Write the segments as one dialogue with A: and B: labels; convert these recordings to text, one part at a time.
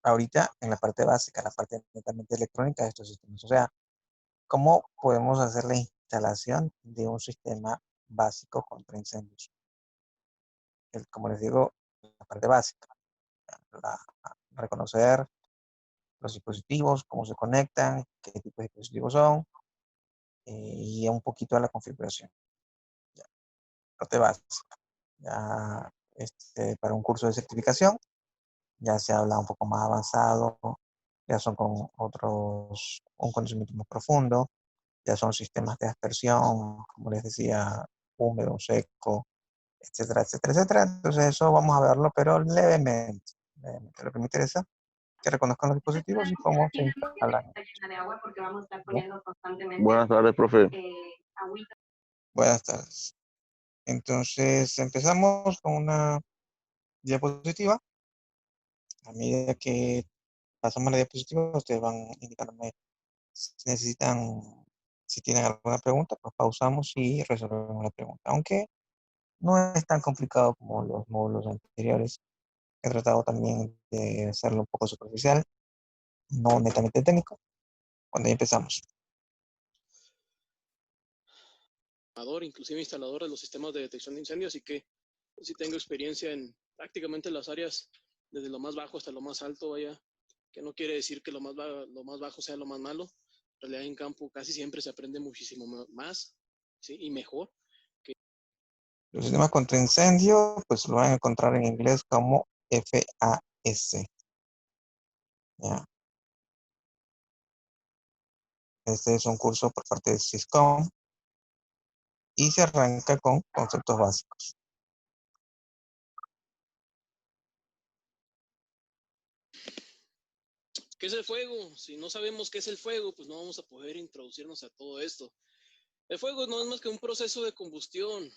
A: ahorita en la parte básica, la parte netamente electrónica de estos sistemas. O sea, ¿cómo podemos hacer la instalación de un sistema básico contra incendios? Como les digo, la parte básica, la- reconocer los dispositivos, cómo se conectan, qué tipo de dispositivos son, y un poquito de la configuración. Ya, parte básica. Ya, para un curso de certificación, ya se habla un poco más avanzado, ya son con un conocimiento más profundo, ya son sistemas de aspersión, como les decía, húmedo, seco, etcétera, etcétera, etcétera. Entonces eso vamos a verlo, pero levemente. Lo que me interesa es que reconozcan los dispositivos y cómo se instalan. ¿No?
B: Buenas tardes, profe.
A: Buenas tardes. Entonces empezamos con una diapositiva. A medida que pasamos la diapositiva, ustedes van indicándome si necesitan, si tienen alguna pregunta, pues pausamos y resolvemos la pregunta. Aunque no es tan complicado como los módulos anteriores. He tratado también de hacerlo un poco superficial, no netamente técnico. Cuando ya empezamos.
C: Inclusive instalador de los sistemas de detección de incendios, así que sí tengo experiencia en prácticamente las áreas, desde lo más bajo hasta lo más alto, vaya, que no quiere decir que lo más bajo sea lo más malo. En realidad en campo casi siempre se aprende muchísimo más, ¿sí? Y mejor.
A: Los sistemas contra incendio, pues lo van a encontrar en inglés como FAS. ¿Ya? Este es un curso por parte de Syscom y se arranca con conceptos básicos.
C: ¿Qué es el fuego? Si no sabemos qué es el fuego, pues no vamos a poder introducirnos a todo esto. El fuego no es más que un proceso de combustión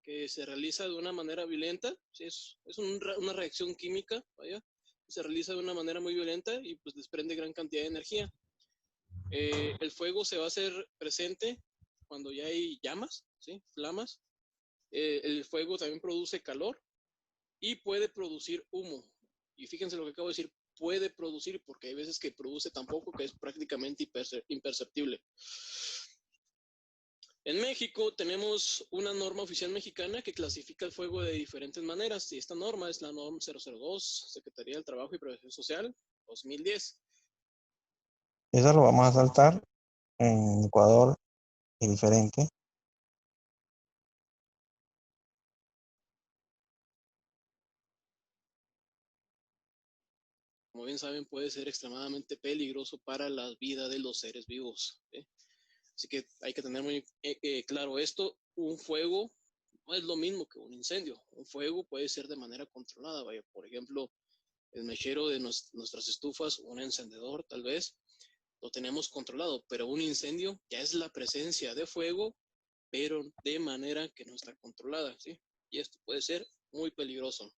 C: que se realiza de una manera violenta. ¿Sí? Es una reacción química, vaya, que se realiza de una manera muy violenta y pues desprende gran cantidad de energía. El fuego se va a hacer presente cuando ya hay llamas, ¿sí? Flamas. El fuego también produce calor y puede producir humo. Y fíjense lo que acabo de decir, puede producir, porque hay veces que produce tan poco que es prácticamente imperceptible. En México tenemos una norma oficial mexicana que clasifica el fuego de diferentes maneras, y esta norma es la norma 002, Secretaría del Trabajo y Previsión Social, 2010.
A: Eso lo vamos a saltar. En Ecuador es diferente.
C: Como bien saben, puede ser extremadamente peligroso para la vida de los seres vivos. Así que hay que tener muy claro esto. Un fuego no es lo mismo que un incendio. Un fuego puede ser de manera controlada. Vaya, por ejemplo, el mechero de nuestras estufas, un encendedor tal vez, lo tenemos controlado, pero un incendio ya es la presencia de fuego, pero de manera que no está controlada, ¿sí? Y esto puede ser muy peligroso.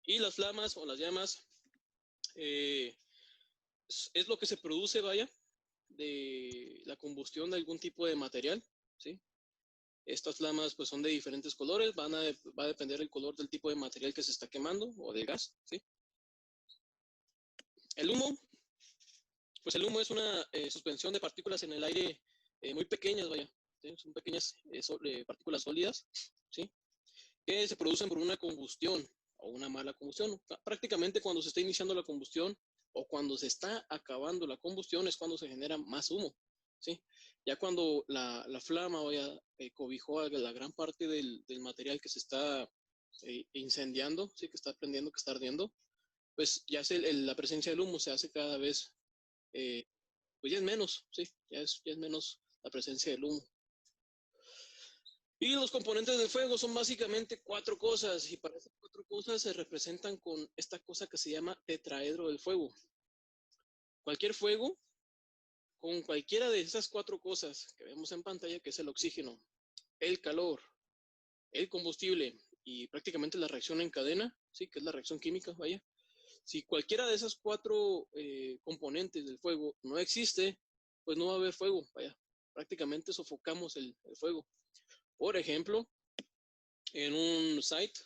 C: Y las flamas o las llamas es lo que se produce, vaya, de la combustión de algún tipo de material, ¿sí? Estas flamas pues son de diferentes colores, va a depender el color del tipo de material que se está quemando o del gas, ¿sí? El humo, pues el humo es una suspensión de partículas en el aire muy pequeñas, vaya, ¿sí? Son pequeñas partículas sólidas, ¿sí? Que se producen por una combustión o una mala combustión. Prácticamente cuando se está iniciando la combustión o cuando se está acabando la combustión es cuando se genera más humo, ¿sí? Ya cuando la flama vaya cobijó a la gran parte del material que se está incendiando, ¿sí? Que está prendiendo, que está ardiendo, pues ya la presencia del humo se hace cada vez, pues ya es menos, ¿sí? Ya es menos la presencia del humo. Y los componentes del fuego son básicamente 4 cosas, y para esas 4 cosas se representan con esta cosa que se llama tetraedro del fuego. Cualquier fuego, con cualquiera de esas 4 cosas que vemos en pantalla, que es el oxígeno, el calor, el combustible y prácticamente la reacción en cadena, ¿sí? Que es la reacción química, vaya. Si cualquiera de esas 4 componentes del fuego no existe, pues no va a haber fuego, vaya. Prácticamente sofocamos el fuego. Por ejemplo, en un site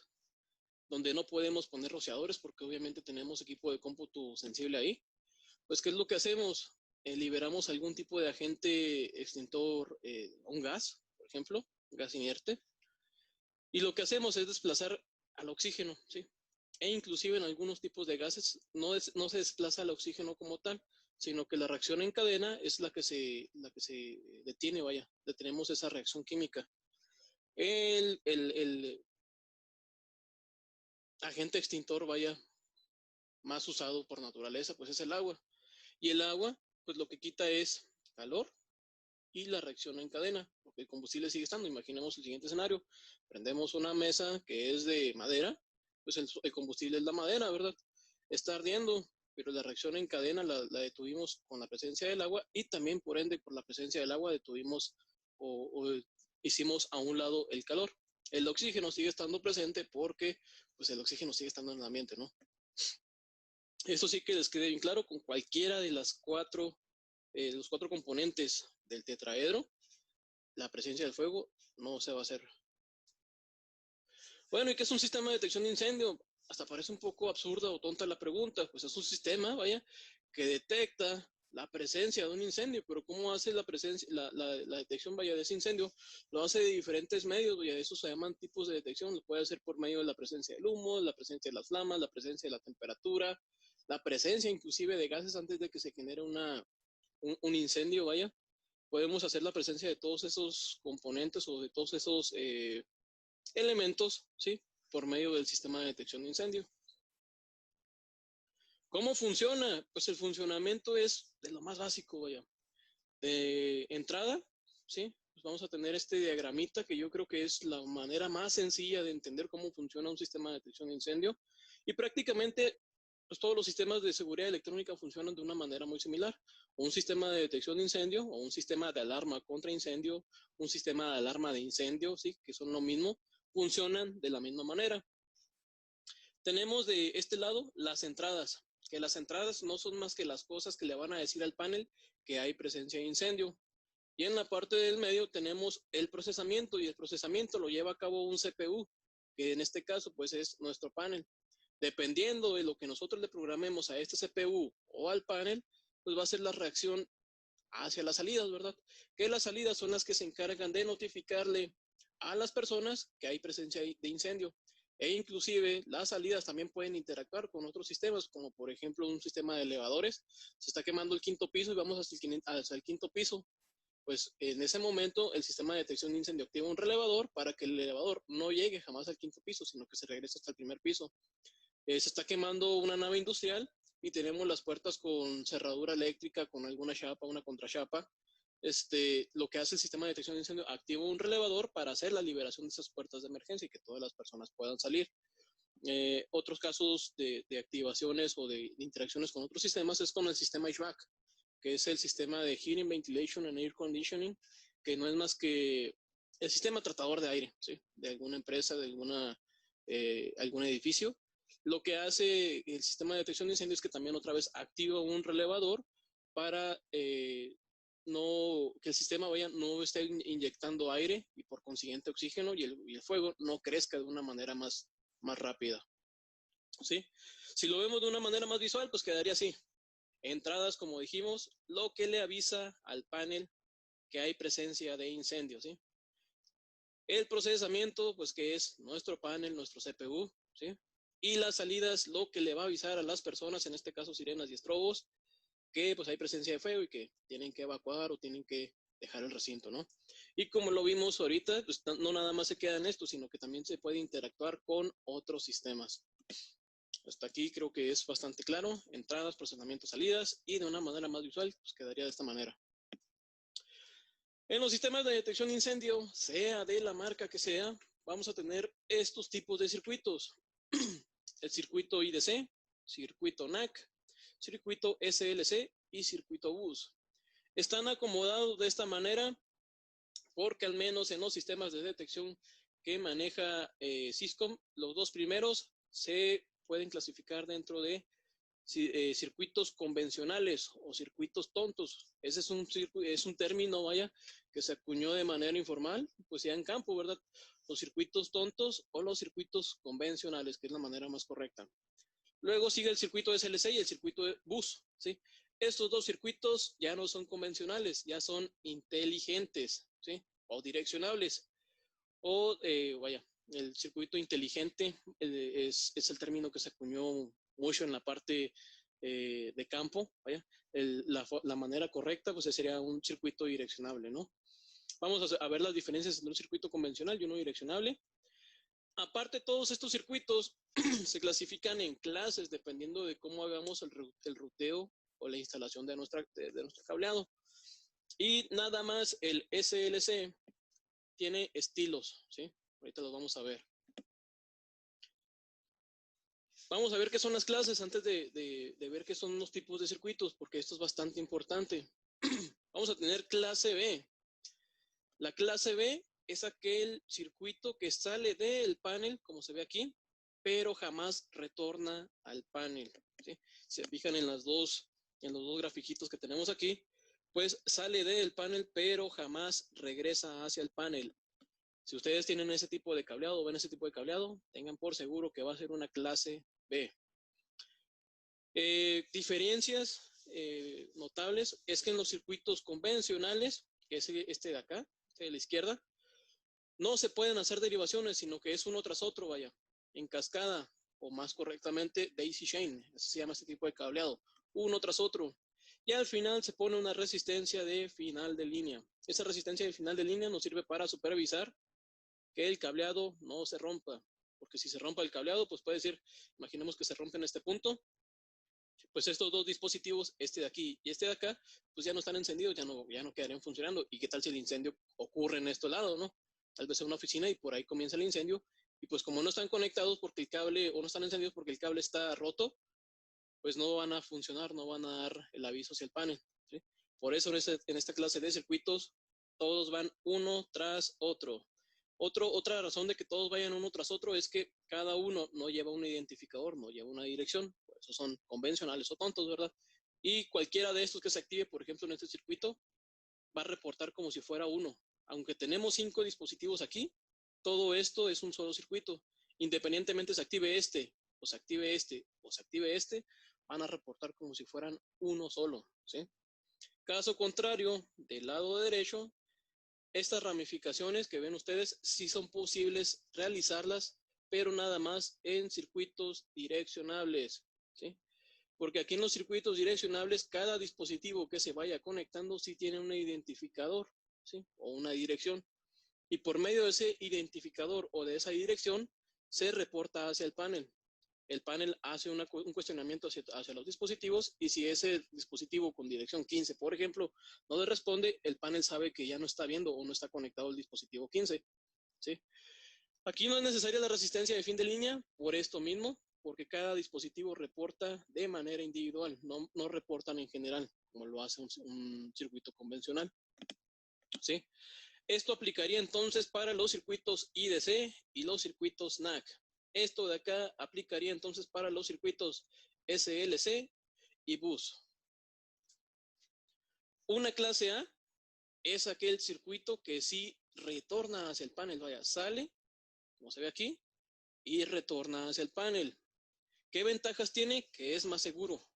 C: donde no podemos poner rociadores porque obviamente tenemos equipo de cómputo sensible ahí, pues ¿qué es lo que hacemos? Liberamos algún tipo de agente extintor, un gas, por ejemplo, un gas inerte, y lo que hacemos es desplazar al oxígeno, ¿sí? E inclusive en algunos tipos de gases no se desplaza al oxígeno como tal, sino que la reacción en cadena es la que se detiene, vaya, detenemos esa reacción química. El agente extintor, vaya, más usado por naturaleza, pues es el agua. Y el agua, pues lo que quita es calor y la reacción en cadena, porque el combustible sigue estando. Imaginemos el siguiente escenario: prendemos una mesa que es de madera, pues el combustible es la madera, ¿verdad? Está ardiendo, pero la reacción en cadena la detuvimos con la presencia del agua, y también por ende por la presencia del agua detuvimos o hicimos a un lado el calor. El oxígeno sigue estando presente porque pues el oxígeno sigue estando en el ambiente, ¿no? Eso sí que les quede bien claro: con cualquiera de los cuatro componentes del tetraedro, la presencia del fuego no se va a hacer. Bueno, ¿y qué es un sistema de detección de incendio? Hasta parece un poco absurda o tonta la pregunta. Pues es un sistema, vaya, que detecta la presencia de un incendio. Pero ¿cómo hace la detección, vaya, de ese incendio? Lo hace de diferentes medios, vaya. Esos se llaman tipos de detección. Lo puede hacer por medio de la presencia del humo, la presencia de las flamas, la presencia de la temperatura, la presencia inclusive de gases antes de que se genere un incendio, vaya. Podemos hacer la presencia de todos esos componentes o de todos esos elementos, ¿sí? Por medio del sistema de detección de incendio. ¿Cómo funciona? Pues el funcionamiento es de lo más básico, vaya. De entrada, ¿sí? Pues vamos a tener este diagramita que yo creo que es la manera más sencilla de entender cómo funciona un sistema de detección de incendio. Y prácticamente pues todos los sistemas de seguridad electrónica funcionan de una manera muy similar. Un sistema de detección de incendio o un sistema de alarma contra incendio, un sistema de alarma de incendio, ¿sí? Que son lo mismo, funcionan de la misma manera. Tenemos de este lado las entradas, que las entradas no son más que las cosas que le van a decir al panel que hay presencia de incendio. Y en la parte del medio tenemos el procesamiento, y el procesamiento lo lleva a cabo un CPU, que en este caso pues es nuestro panel. Dependiendo de lo que nosotros le programemos a este CPU o al panel, pues va a ser la reacción hacia las salidas, ¿verdad? Que las salidas son las que se encargan de notificarle a las personas que hay presencia de incendio. E inclusive las salidas también pueden interactuar con otros sistemas, como por ejemplo un sistema de elevadores. Se está quemando el quinto piso y vamos hacia el quinto piso. Pues en ese momento el sistema de detección de incendio activa un relevador para que el elevador no llegue jamás al quinto piso, sino que se regrese hasta el primer piso. Se está quemando una nave industrial y tenemos las puertas con cerradura eléctrica, con alguna chapa, una contrachapa. Lo que hace el sistema de detección de incendio, activa un relevador para hacer la liberación de esas puertas de emergencia y que todas las personas puedan salir. Otros casos de activaciones o de interacciones con otros sistemas es con el sistema HVAC, que es el sistema de Heating, Ventilation and Air Conditioning, que no es más que el sistema tratador de aire, ¿sí? De alguna empresa, de algún edificio. Lo que hace el sistema de detección de incendios es que también otra vez activa un relevador para que el sistema no esté inyectando aire y por consiguiente oxígeno, y el fuego no crezca de una manera más rápida, ¿sí? Si lo vemos de una manera más visual, pues quedaría así. Entradas, como dijimos, lo que le avisa al panel que hay presencia de incendio, ¿sí? El procesamiento, pues que es nuestro panel, nuestro CPU, ¿sí? Y las salidas, lo que le va a avisar a las personas, en este caso sirenas y estrobos, que pues hay presencia de fuego y que tienen que evacuar o tienen que dejar el recinto, ¿no? Y como lo vimos ahorita, pues no nada más se queda en esto, sino que también se puede interactuar con otros sistemas. Hasta aquí creo que es bastante claro: entradas, procesamiento, salidas, y de una manera más visual, pues quedaría de esta manera. En los sistemas de detección de incendio, sea de la marca que sea, vamos a tener estos tipos de circuitos. El circuito IDC, circuito NAC, circuito SLC y circuito bus. Están acomodados de esta manera porque al menos en los sistemas de detección que maneja Syscom, los dos primeros se pueden clasificar dentro de circuitos convencionales o circuitos tontos. Ese es un término, vaya, que se acuñó de manera informal, pues ya en campo, ¿verdad? Los circuitos tontos o los circuitos convencionales, que es la manera más correcta. Luego sigue el circuito SLC y el circuito de bus, ¿sí? Estos dos circuitos ya no son convencionales, ya son inteligentes, ¿sí? O direccionables. O, vaya, el circuito inteligente es el término que se acuñó mucho en la parte de campo, vaya. La manera correcta, pues sería un circuito direccionable, ¿no? Vamos a ver las diferencias entre un circuito convencional y uno direccionable. Aparte, todos estos circuitos se clasifican en clases dependiendo de cómo hagamos el ruteo o la instalación de nuestro cableado. Y nada más el SLC tiene estilos, ¿sí? Ahorita los vamos a ver. Vamos a ver qué son las clases antes de ver qué son los tipos de circuitos, porque esto es bastante importante. Vamos a tener clase B. La clase B es aquel circuito que sale del panel, como se ve aquí, pero jamás retorna al panel, ¿sí? Si se fijan en los dos grafiquitos que tenemos aquí, pues sale del panel, pero jamás regresa hacia el panel. Si ustedes tienen ese tipo de cableado o ven ese tipo de cableado, tengan por seguro que va a ser una clase B. Diferencias notables es que en los circuitos convencionales, que es este de acá, este de la izquierda, no se pueden hacer derivaciones, sino que es uno tras otro, vaya, en cascada, o más correctamente, daisy chain, así se llama este tipo de cableado, uno tras otro. Y al final se pone una resistencia de final de línea. Esa resistencia de final de línea nos sirve para supervisar que el cableado no se rompa, porque si se rompa el cableado, pues puede decir, imaginemos que se rompe en este punto, pues estos dos dispositivos, este de aquí y este de acá, pues ya no están encendidos, ya no quedarían funcionando. ¿Y qué tal si el incendio ocurre en este lado, no? Tal vez en una oficina y por ahí comienza el incendio, y pues como no están conectados porque el cable, o no están encendidos porque el cable está roto, pues no van a funcionar, no van a dar el aviso hacia el panel, ¿sí? Por eso en esta clase de circuitos, todos van uno tras otro. Otra razón de que todos vayan uno tras otro es que cada uno no lleva un identificador, no lleva una dirección, por eso son convencionales o tontos, ¿verdad? Y cualquiera de estos que se active, por ejemplo, en este circuito, va a reportar como si fuera uno. Aunque tenemos 5 dispositivos aquí, todo esto es un solo circuito. Independientemente se active este, o se active este, o se active este, van a reportar como si fueran uno solo, ¿sí? Caso contrario, del lado derecho, estas ramificaciones que ven ustedes sí son posibles realizarlas, pero nada más en circuitos direccionables, ¿sí? Porque aquí en los circuitos direccionables, cada dispositivo que se vaya conectando sí tiene un identificador, ¿sí? O una dirección. Y por medio de ese identificador o de esa dirección, se reporta hacia el panel. El panel hace un cuestionamiento hacia los dispositivos, y si ese dispositivo con dirección 15, por ejemplo, no le responde, el panel sabe que ya no está viendo o no está conectado el dispositivo 15, ¿sí? Aquí no es necesaria la resistencia de fin de línea por esto mismo, porque cada dispositivo reporta de manera individual, no reportan en general, como lo hace un circuito convencional, ¿sí? Esto aplicaría entonces para los circuitos IDC y los circuitos NAC. Esto de acá aplicaría entonces para los circuitos SLC y bus. Una clase A es aquel circuito que sí retorna hacia el panel, vaya, sale, como se ve aquí, y retorna hacia el panel. ¿Qué ventajas tiene? Que es más seguro.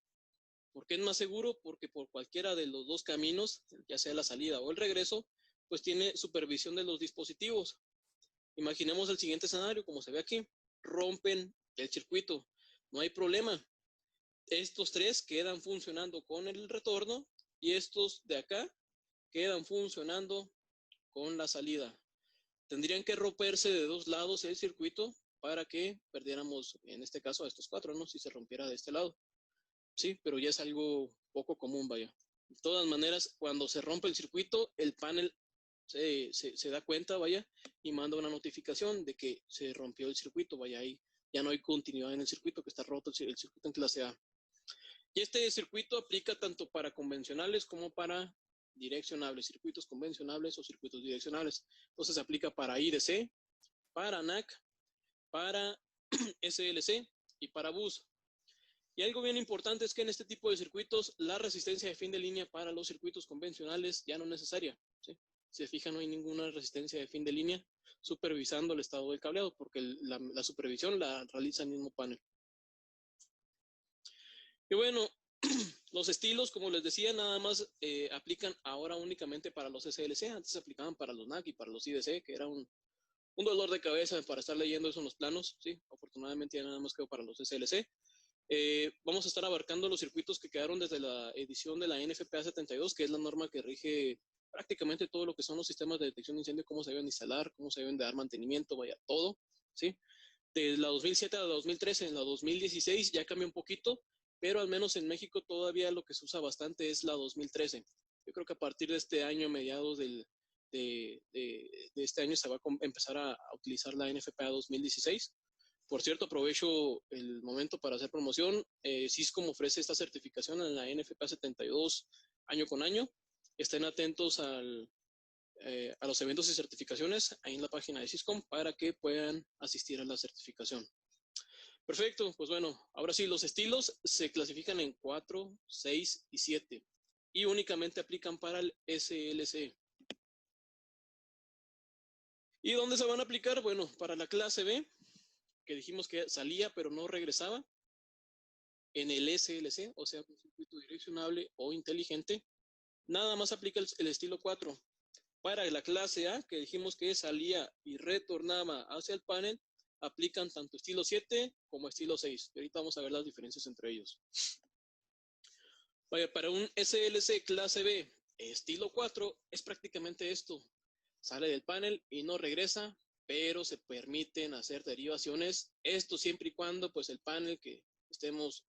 C: ¿Por qué es más seguro? Porque por cualquiera de los dos caminos, ya sea la salida o el regreso, pues tiene supervisión de los dispositivos. Imaginemos el siguiente escenario, como se ve aquí, rompen el circuito, no hay problema. Estos tres quedan funcionando con el retorno y estos de acá quedan funcionando con la salida. Tendrían que romperse de dos lados el circuito para que perdiéramos, en este caso, a estos cuatro, ¿no? Si se rompiera de este lado. Sí, pero ya es algo poco común, vaya. De todas maneras, cuando se rompe el circuito, el panel se da cuenta, vaya, y manda una notificación de que se rompió el circuito, vaya, ahí ya no hay continuidad en el circuito, que está roto el circuito en clase A. Y este circuito aplica tanto para convencionales como para direccionables, circuitos convencionales o circuitos direccionales. Entonces se aplica para IDC, para NAC, para SLC y para bus. Y algo bien importante es que en este tipo de circuitos, la resistencia de fin de línea para los circuitos convencionales ya no es necesaria, ¿sí? Si se fijan, no hay ninguna resistencia de fin de línea supervisando el estado del cableado, porque la supervisión la realiza el mismo panel. Y bueno, los estilos, como les decía, nada más aplican ahora únicamente para los SLC. Antes se aplicaban para los NAC y para los IDC, que era un dolor de cabeza para estar leyendo eso en los planos, ¿sí? Afortunadamente ya nada más quedó para los SLC. Vamos a estar abarcando los circuitos que quedaron desde la edición de la NFPA 72, que es la norma que rige prácticamente todo lo que son los sistemas de detección de incendio, cómo se deben instalar, cómo se deben dar mantenimiento, vaya, todo, ¿sí? De la 2007 a la 2013, en la 2016 ya cambió un poquito, pero al menos en México todavía lo que se usa bastante es la 2013. Yo creo que a partir de este año, mediados de este año, se va a empezar a utilizar la NFPA 2016. Por cierto, aprovecho el momento para hacer promoción. Syscom ofrece esta certificación en la NFPA 72 año con año. Estén atentos a los eventos y certificaciones ahí en la página de Syscom para que puedan asistir a la certificación. Perfecto, pues bueno, ahora sí, los estilos se clasifican en 4, 6 y 7 y únicamente aplican para el SLC. ¿Y dónde se van a aplicar? Bueno, para la clase B, que dijimos que salía pero no regresaba, en el SLC, o sea, un circuito direccionable o inteligente, nada más aplica el estilo 4. Para la clase A, que dijimos que salía y retornaba hacia el panel, aplican tanto estilo 7 como estilo 6. Y ahorita vamos a ver las diferencias entre ellos. Vaya, para un SLC clase B estilo 4 es prácticamente esto. Sale del panel y no regresa, pero se permiten hacer derivaciones. Esto siempre y cuando pues el panel que estemos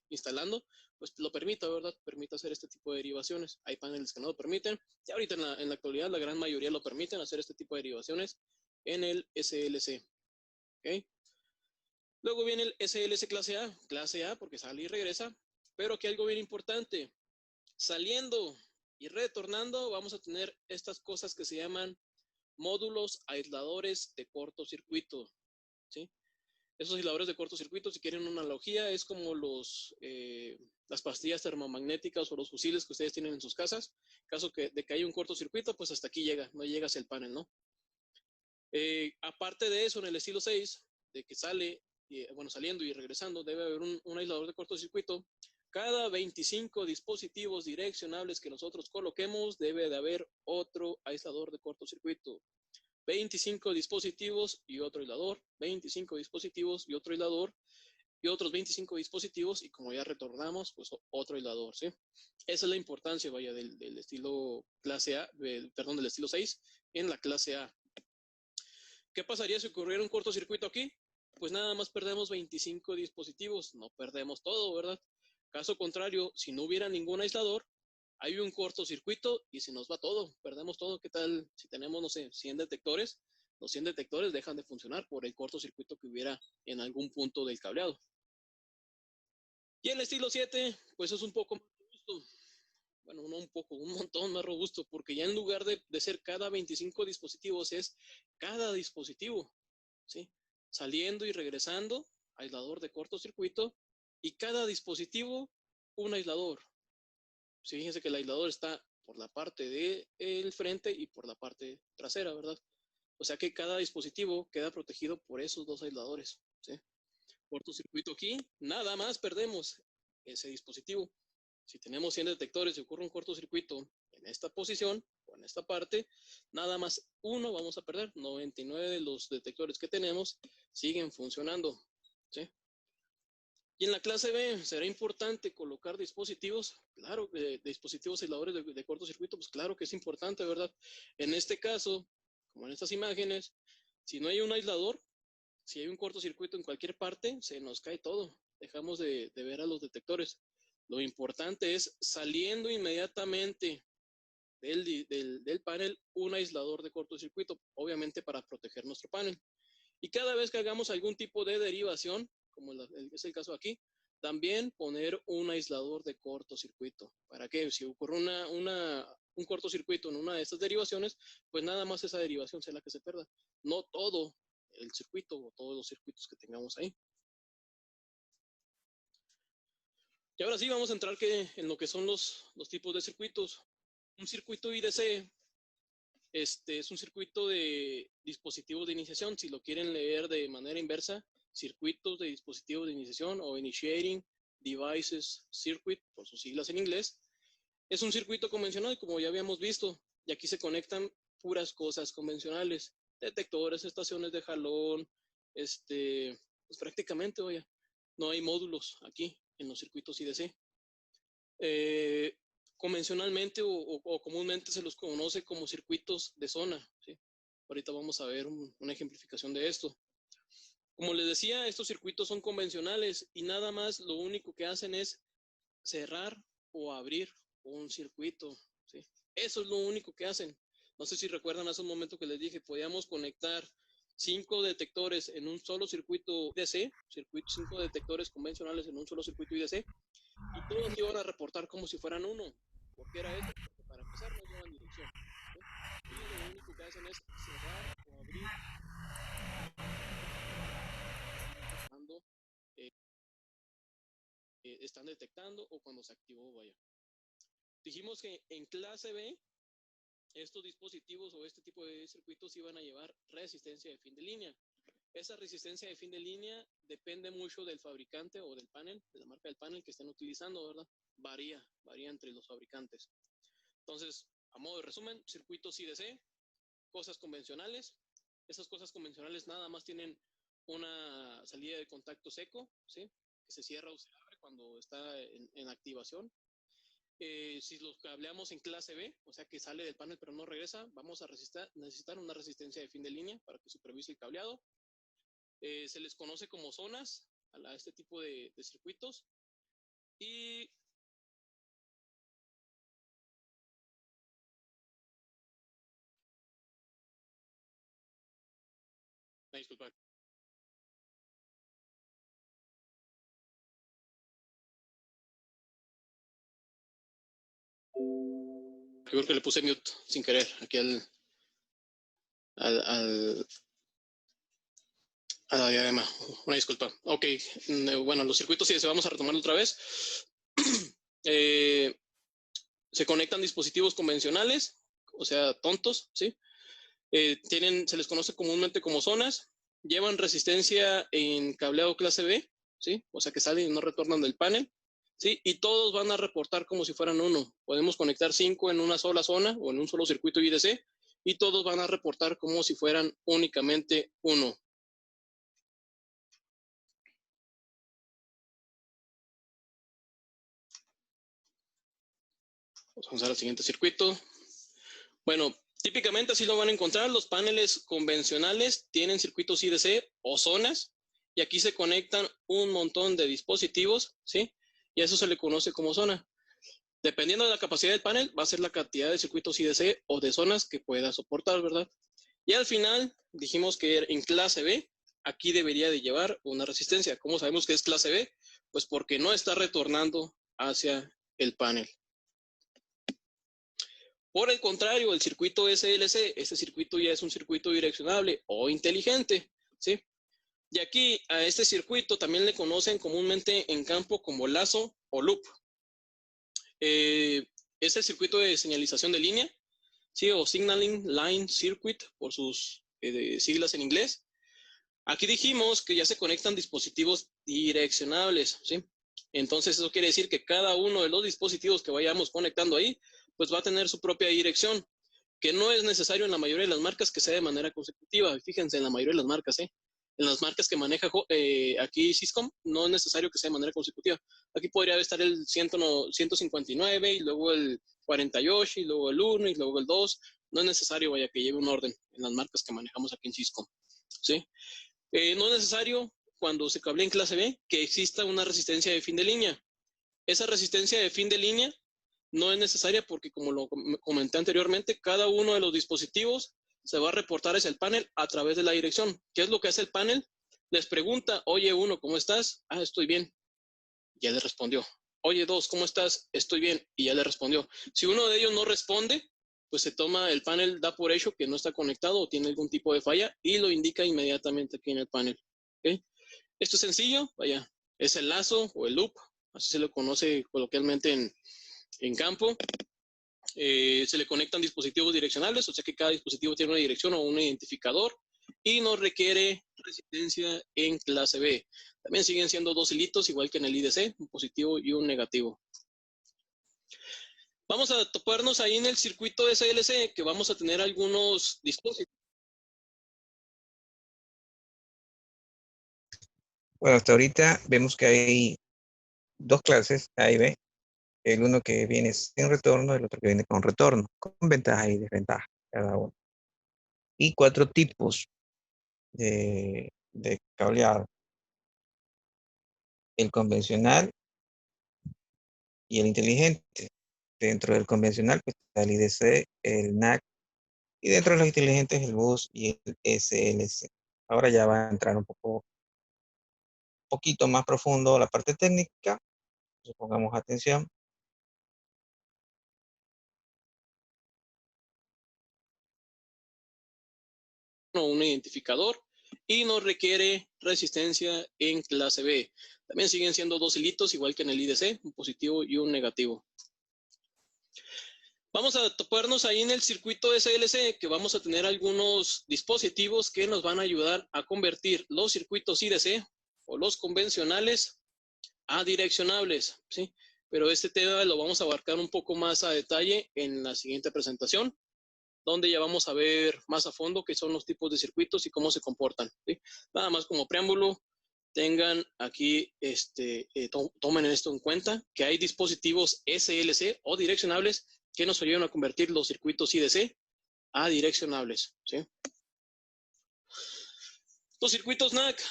C: instalando pues lo permita, ¿verdad? Permite hacer este tipo de derivaciones. Hay paneles que no lo permiten. Y ahorita en la actualidad la gran mayoría lo permiten hacer este tipo de derivaciones en el SLC. ¿Okay? Luego viene el SLC clase A porque sale y regresa. Pero aquí algo bien importante. Saliendo y retornando vamos a tener estas cosas que se llaman módulos aisladores de cortocircuito, ¿sí? Esos aisladores de cortocircuito, si quieren una analogía, es como las pastillas termomagnéticas o los fusiles que ustedes tienen en sus casas. En caso de que haya un cortocircuito, pues hasta aquí llega, no llega hacia el panel, ¿no? Aparte de eso, en el estilo 6, de que saliendo y regresando, debe haber un aislador de cortocircuito. Cada 25 dispositivos direccionables que nosotros coloquemos, debe de haber otro aislador de cortocircuito. 25 dispositivos y otro aislador, 25 dispositivos y otro aislador, y otros 25 dispositivos, y como ya retornamos, pues otro aislador, ¿sí? Esa es la importancia, vaya, del estilo clase A, del estilo 6 en la clase A. ¿Qué pasaría si ocurriera un cortocircuito aquí? Pues nada más perdemos 25 dispositivos, no perdemos todo, ¿verdad? Caso contrario, si no hubiera ningún aislador, hay un cortocircuito y se nos va todo, perdemos todo. ¿Qué tal si tenemos, no sé, 100 detectores? Los 100 detectores dejan de funcionar por el cortocircuito que hubiera en algún punto del cableado. Y el estilo 7, pues es un poco más robusto. Bueno, no un poco, un montón más robusto, porque ya en lugar de ser cada 25 dispositivos, es cada dispositivo, ¿sí? Saliendo y regresando, aislador de cortocircuito, y cada dispositivo, un aislador. Sí, fíjense que el aislador está por la parte del frente y por la parte trasera, ¿verdad? O sea que cada dispositivo queda protegido por esos dos aisladores, ¿sí? Cortocircuito aquí, nada más perdemos ese dispositivo. Si tenemos 100 detectores y ocurre un cortocircuito en esta posición o en esta parte, nada más uno vamos a perder. 99 de los detectores que tenemos siguen funcionando, ¿sí? Y en la clase B, ¿será importante colocar dispositivos? Claro, dispositivos aisladores de cortocircuito, pues claro que es importante, ¿verdad? En este caso, como en estas imágenes, si no hay un aislador, si hay un cortocircuito en cualquier parte, se nos cae todo. Dejamos de ver a los detectores. Lo importante es saliendo inmediatamente del panel un aislador de cortocircuito, obviamente para proteger nuestro panel. Y cada vez que hagamos algún tipo de derivación, como es el caso aquí, también poner un aislador de cortocircuito. ¿Para qué? Si ocurre un cortocircuito en una de estas derivaciones, pues nada más esa derivación sea la que se pierda. No todo el circuito o todos los circuitos que tengamos ahí. Y ahora sí, vamos a entrar en lo que son los tipos de circuitos. Un circuito IDC es un circuito de dispositivos de iniciación. Si lo quieren leer de manera inversa, circuitos de dispositivos de iniciación o Initiating Devices Circuit, por sus siglas en inglés. Es un circuito convencional, como ya habíamos visto, y aquí se conectan puras cosas convencionales, detectores, estaciones de jalón, pues prácticamente, oye, no hay módulos aquí en los circuitos IDC. Convencionalmente o comúnmente se los conoce como circuitos de zona, ¿sí? Ahorita vamos a ver una ejemplificación de esto. Como les decía, estos circuitos son convencionales y nada más lo único que hacen es cerrar o abrir un circuito, ¿sí? Eso es lo único que hacen. No sé si recuerdan hace un momento que les dije, podíamos conectar 5 detectores en un solo circuito IDC, 5 detectores convencionales en un solo circuito IDC, y todos iban a reportar como si fueran uno. ¿Por qué era eso? Porque para empezar no llevan dirección, ¿sí? Ellos lo único que hacen es cerrar o abrir cuando están detectando o cuando se activó, vaya. Dijimos que en clase B estos dispositivos o este tipo de circuitos iban a llevar resistencia de fin de línea. Esa resistencia de fin de línea depende mucho del fabricante o del panel, de la marca del panel que estén utilizando, ¿verdad? Varía entre los fabricantes. Entonces, a modo de resumen, circuitos IDC, cosas convencionales. Esas cosas convencionales nada más tienen una salida de contacto seco, ¿sí? Que se cierra o se abre cuando está en activación. Si los cableamos en clase B, o sea que sale del panel pero no regresa, vamos a necesitar una resistencia de fin de línea para que supervise el cableado. Se les conoce como zonas a este tipo de circuitos. Y disculpa. Creo que le puse mute sin querer aquí a la diadema. Una disculpa. Ok, bueno, los circuitos sí, vamos a retomarlo otra vez. Se conectan dispositivos convencionales, o sea, tontos, ¿sí? Se les conoce comúnmente como zonas, llevan resistencia en cableado clase B, ¿sí? O sea que salen y no retornan del panel, ¿sí? Y todos van a reportar como si fueran uno. Podemos conectar 5 en una sola zona o en un solo circuito IDC y todos van a reportar como si fueran únicamente uno. Vamos al siguiente circuito. Bueno, típicamente así lo van a encontrar. Los paneles convencionales tienen circuitos IDC o zonas y aquí se conectan un montón de dispositivos, ¿sí? Y a eso se le conoce como zona. Dependiendo de la capacidad del panel, va a ser la cantidad de circuitos IDC o de zonas que pueda soportar, ¿verdad? Y al final dijimos que en clase B, aquí debería de llevar una resistencia. ¿Cómo sabemos que es clase B? Pues porque no está retornando hacia el panel. Por el contrario, el circuito SLC, este circuito ya es un circuito direccionable o inteligente, ¿sí? Y aquí a este circuito también le conocen comúnmente en campo como lazo o loop. Es el circuito de señalización de línea, ¿sí? O Signaling Line Circuit por sus siglas en inglés. Aquí dijimos que ya se conectan dispositivos direccionables, ¿sí? Entonces eso quiere decir que cada uno de los dispositivos que vayamos conectando ahí, pues va a tener su propia dirección, que no es necesario en la mayoría de las marcas que sea de manera consecutiva. Fíjense, en la mayoría de las marcas, en las marcas que maneja aquí Syscom, no es necesario que sea de manera consecutiva. Aquí podría estar el 159 y luego el 48 y luego el 1 y luego el 2. No es necesario, vaya, que lleve un orden en las marcas que manejamos aquí en Syscom, ¿sí? No es necesario cuando se cablea en clase B que exista una resistencia de fin de línea. Esa resistencia de fin de línea no es necesaria porque, como lo comenté anteriormente, cada uno de los dispositivos se va a reportar hacia el panel a través de la dirección. ¿Qué es lo que hace el panel? Les pregunta, oye, 1, ¿cómo estás? Ah, estoy bien. Ya le respondió. Oye, 2, ¿cómo estás? Estoy bien. Y ya le respondió. Si uno de ellos no responde, pues se toma el panel, da por hecho que no está conectado o tiene algún tipo de falla y lo indica inmediatamente aquí en el panel. ¿Okay? Esto es sencillo, vaya, es el lazo o el loop así se le conoce coloquialmente en campo. Se le conectan dispositivos direccionales, o sea que cada dispositivo tiene una dirección o un identificador y no requiere resistencia en clase B. También siguen siendo dos hilitos, igual que en el IDC, un positivo y un negativo. Vamos a toparnos ahí en el circuito SLC, que vamos a tener algunos dispositivos.
A: Bueno, hasta ahorita vemos que hay dos clases, A y B. El uno que viene sin retorno, el otro que viene con retorno, con ventajas y desventajas cada uno. Y 4 tipos de cableado. El convencional y el inteligente. Dentro del convencional pues, está el IDC, el NAC, y dentro de los inteligentes el bus y el SLC. Ahora ya va a entrar un poquito más profundo la parte técnica. Entonces, pongamos atención.
C: Un identificador y no requiere resistencia en clase B. También siguen siendo dos hilitos, igual que en el IDC, un positivo y un negativo. Vamos a toparnos ahí en el circuito SLC, que vamos a tener algunos dispositivos que nos van a ayudar a convertir los circuitos IDC o los convencionales a direccionables, ¿sí? Pero este tema lo vamos a abarcar un poco más a detalle en la siguiente presentación, donde ya vamos a ver más a fondo qué son los tipos de circuitos y cómo se comportan, ¿sí? Nada más como preámbulo, tengan aquí, tomen esto en cuenta, que hay dispositivos SLC o direccionables que nos ayudan a convertir los circuitos IDC a direccionables, ¿sí? Los circuitos NAC,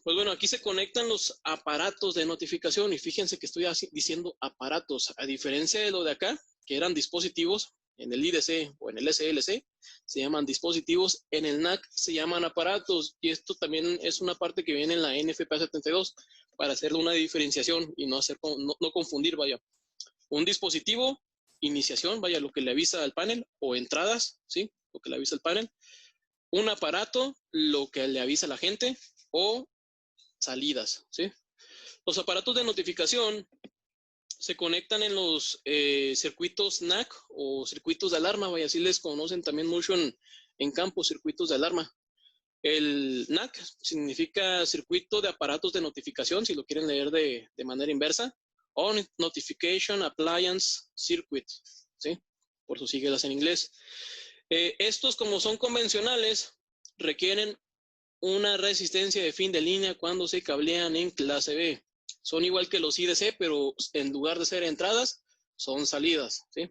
C: pues bueno, aquí se conectan los aparatos de notificación y fíjense que estoy diciendo aparatos, a diferencia de lo de acá, que eran dispositivos, en el IDC o en el SLC se llaman dispositivos, en el NAC se llaman aparatos, y esto también es una parte que viene en la NFPA 72 para hacerle una diferenciación y no confundir, vaya. Un dispositivo, iniciación, vaya, lo que le avisa al panel, o entradas, ¿sí? Lo que le avisa al panel. Un aparato, lo que le avisa a la gente, o salidas, ¿sí? Los aparatos de notificación se conectan en los circuitos NAC o circuitos de alarma, vaya, así les conocen también mucho en campo, circuitos de alarma. El NAC significa circuito de aparatos de notificación, si lo quieren leer de manera inversa, o Notification Appliance Circuit, ¿sí? Por sus siglas en inglés. Estos, como son convencionales, requieren una resistencia de fin de línea cuando se cablean en clase B. Son igual que los IDC, pero en lugar de ser entradas, son salidas, ¿sí?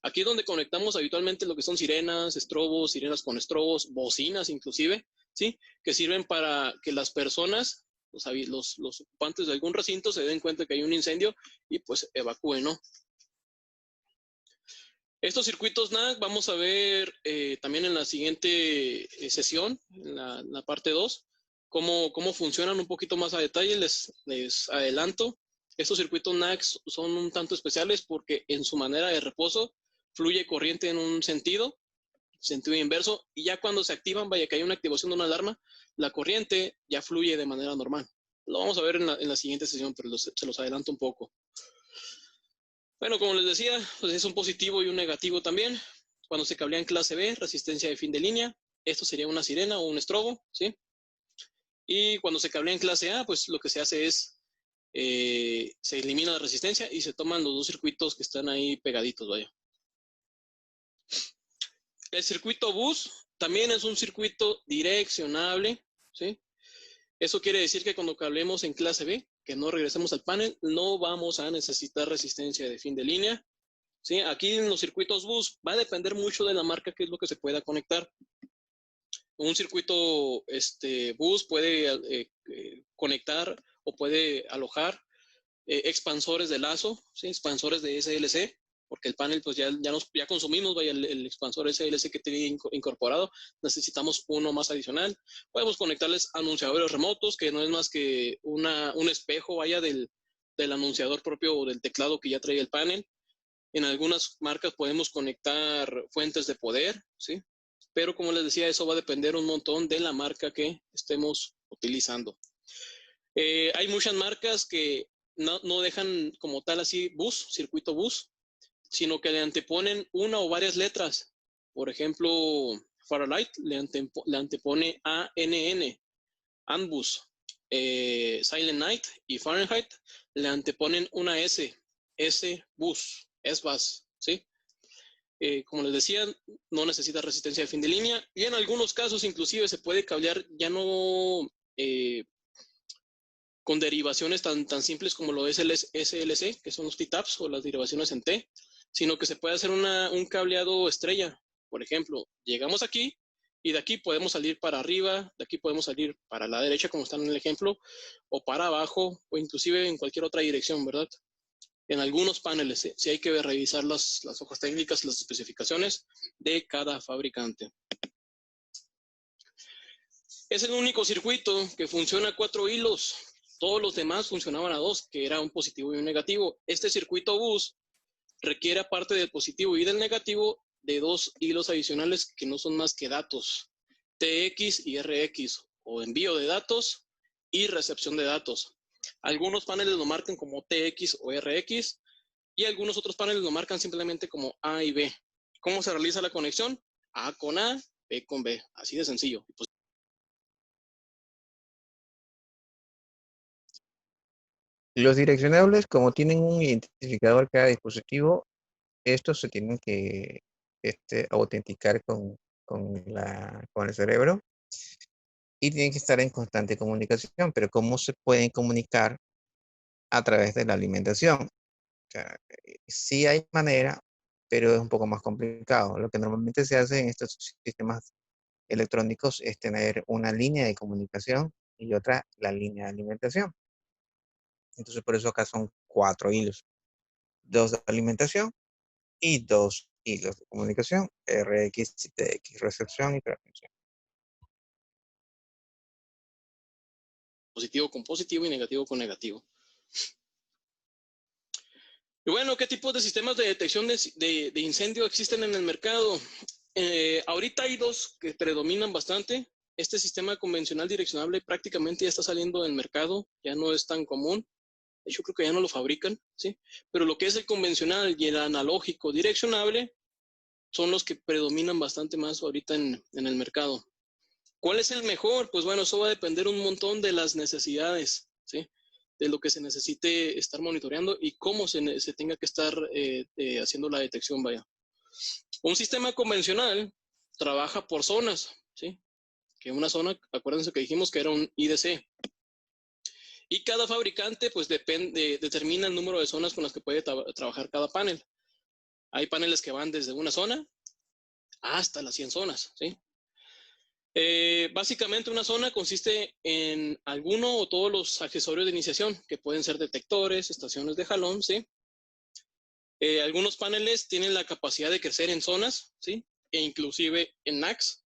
C: Aquí es donde conectamos habitualmente lo que son sirenas, estrobos, sirenas con estrobos, bocinas inclusive, ¿sí? Que sirven para que las personas, los ocupantes de algún recinto se den cuenta que hay un incendio y pues evacúen, ¿no? Estos circuitos NAC vamos a ver también en la siguiente sesión, en la parte 2, cómo funcionan un poquito más a detalle. Les adelanto, estos circuitos NAC son un tanto especiales porque en su manera de reposo fluye corriente en un sentido inverso, y ya cuando se activan, vaya que hay una activación de una alarma, la corriente ya fluye de manera normal. Lo vamos a ver en la siguiente sesión, pero se los adelanto un poco. Bueno, como les decía, pues es un positivo y un negativo también. Cuando se cablea en clase B, resistencia de fin de línea, esto sería una sirena o un estrobo, ¿sí? Y cuando se cablea en clase A, pues lo que se hace es, se elimina la resistencia y se toman los dos circuitos que están ahí pegaditos, vaya. El circuito bus también es un circuito direccionable, ¿sí? Eso quiere decir que cuando cablemos en clase B, que no regresemos al panel, no vamos a necesitar resistencia de fin de línea, ¿sí? Aquí en los circuitos bus va a depender mucho de la marca, qué es lo que se pueda conectar. Un circuito bus puede conectar o puede alojar expansores de lazo, ¿sí? Expansores de SLC, porque el panel pues ya consumimos, vaya, el expansor SLC que tenía incorporado, necesitamos uno más adicional. Podemos conectarles anunciadores remotos, que no es más que un espejo, vaya, del anunciador propio o del teclado que ya trae el panel. En algunas marcas podemos conectar fuentes de poder, ¿sí? Pero como les decía, eso va a depender un montón de la marca que estemos utilizando. Hay muchas marcas que no dejan como tal así bus, circuito bus, sino que le anteponen una o varias letras. Por ejemplo, Fahrenheit le antepone ANN, ANBUS. Silent Night y Fahrenheit le anteponen una S-Bus, S-Bus, ¿sí? Como les decía, no necesita resistencia de fin de línea y en algunos casos inclusive se puede cablear ya no con derivaciones tan simples como lo es el SLC, que son los T-taps o las derivaciones en T, sino que se puede hacer un cableado estrella. Por ejemplo, llegamos aquí y de aquí podemos salir para arriba, de aquí podemos salir para la derecha, como está en el ejemplo, o para abajo, o inclusive en cualquier otra dirección, ¿verdad? En algunos paneles, sí hay que revisar las hojas técnicas, las especificaciones de cada fabricante. Es el único circuito que funciona a 4 hilos. Todos los demás funcionaban a 2, que era un positivo y un negativo. Este circuito bus requiere, aparte del positivo y del negativo, de 2 hilos adicionales que no son más que datos, TX y RX, o envío de datos y recepción de datos. Algunos paneles lo marcan como TX o RX y algunos otros paneles lo marcan simplemente como A y B. ¿Cómo se realiza la conexión? A con A, B con B, así de sencillo. Pues,
A: los direccionables, como tienen un identificador cada dispositivo, estos se tienen que autenticar con el cerebro y tienen que estar en constante comunicación. Pero ¿cómo se pueden comunicar? A través de la alimentación. O sea, sí hay manera, pero es un poco más complicado. Lo que normalmente se hace en estos sistemas electrónicos es tener una línea de comunicación y otra la línea de alimentación. Entonces, por eso acá son 4 hilos. 2 de alimentación y 2 hilos de comunicación, RX y TX, recepción y transmisión.
C: positivo con positivo y negativo con negativo. Y bueno, ¿qué tipos de sistemas de detección de incendio existen en el mercado? Ahorita hay 2 que predominan bastante. Este sistema convencional direccionable prácticamente ya está saliendo del mercado, ya no es tan común. Yo creo que ya no lo fabrican, ¿sí? Pero lo que es el convencional y el analógico direccionable son los que predominan bastante más ahorita en el mercado. ¿Cuál es el mejor? Pues bueno, eso va a depender un montón de las necesidades, ¿sí? De lo que se necesite estar monitoreando y cómo se tenga que estar haciendo la detección, vaya. Un sistema convencional trabaja por zonas, ¿sí? Que una zona, acuérdense que dijimos que era un IDC. Y cada fabricante, pues determina el número de zonas con las que puede trabajar cada panel. Hay paneles que van desde una zona hasta las 100 zonas, ¿sí? Básicamente una zona consiste en alguno o todos los accesorios de iniciación, que pueden ser detectores, estaciones de jalón, ¿sí? Algunos paneles tienen la capacidad de crecer en zonas, ¿sí? E inclusive en NACs.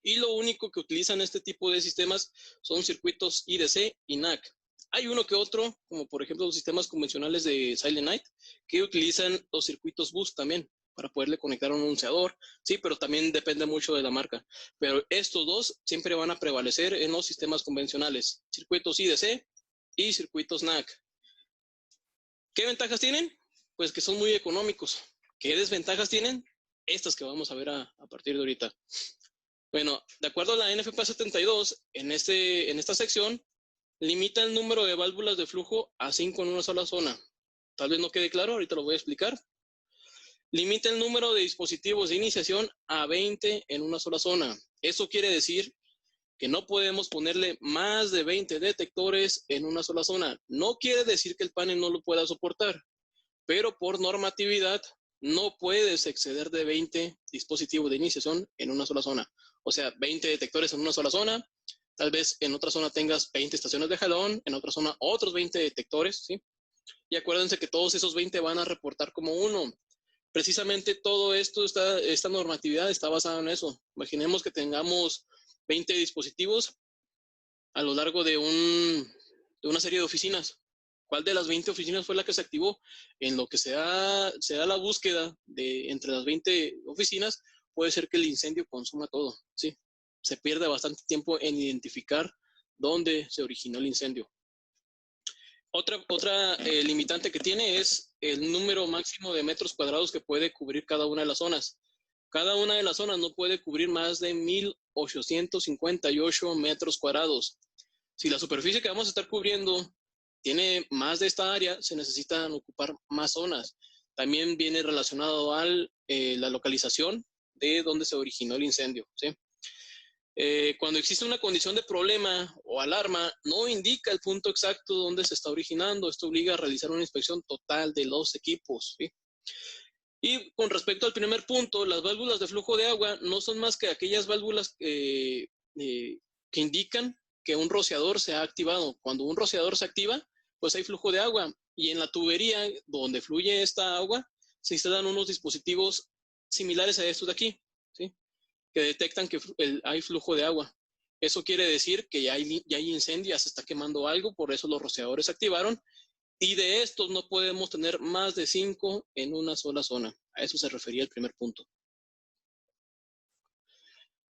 C: Y lo único que utilizan este tipo de sistemas son circuitos IDC y NAC. Hay uno que otro, como por ejemplo los sistemas convencionales de Silent Night, que utilizan los circuitos bus también para poderle conectar a un anunciador, sí, pero también depende mucho de la marca. Pero estos 2 siempre van a prevalecer en los sistemas convencionales, circuitos IDC y circuitos NAC. ¿Qué ventajas tienen? Pues que son muy económicos. ¿Qué desventajas tienen? Estas que vamos a ver a partir de ahorita. Bueno, de acuerdo a la NFPA 72, en esta sección, limita el número de válvulas de flujo a 5 en una sola zona. Tal vez no quede claro, ahorita lo voy a explicar. Limita el número de dispositivos de iniciación a 20 en una sola zona. Eso quiere decir que no podemos ponerle más de 20 detectores en una sola zona. No quiere decir que el panel no lo pueda soportar, pero por normatividad no puedes exceder de 20 dispositivos de iniciación en una sola zona. O sea, 20 detectores en una sola zona. Tal vez en otra zona tengas 20 estaciones de jalón, en otra zona otros 20 detectores, ¿sí? Y acuérdense que todos esos 20 van a reportar como uno. Precisamente todo esto, esta normatividad está basada en eso. Imaginemos que tengamos 20 dispositivos a lo largo de una serie de oficinas. ¿Cuál de las 20 oficinas fue la que se activó? En lo que se da la búsqueda de entre las 20 oficinas, puede ser que el incendio consuma todo, ¿sí? Se pierde bastante tiempo en identificar dónde se originó el incendio. Otra limitante que tiene es el número máximo de metros cuadrados que puede cubrir cada una de las zonas. Cada una de las zonas no puede cubrir más de 1,858 metros cuadrados. Si la superficie que vamos a estar cubriendo tiene más de esta área, se necesitan ocupar más zonas. También viene relacionado a la localización de donde se originó el incendio, ¿sí? Cuando existe una condición de problema o alarma, no indica el punto exacto donde se está originando. Esto obliga a realizar una inspección total de los equipos, ¿sí? Y con respecto al primer punto, las válvulas de flujo de agua no son más que aquellas válvulas que indican que un rociador se ha activado. Cuando un rociador se activa, pues hay flujo de agua. Y en la tubería donde fluye esta agua, se instalan unos dispositivos similares a estos de aquí, ¿sí? Que detectan que hay flujo de agua. Eso quiere decir que ya hay incendio, ya se está quemando algo, por eso los rociadores se activaron. Y de estos no podemos tener más de 5 en una sola zona. A eso se refería el primer punto.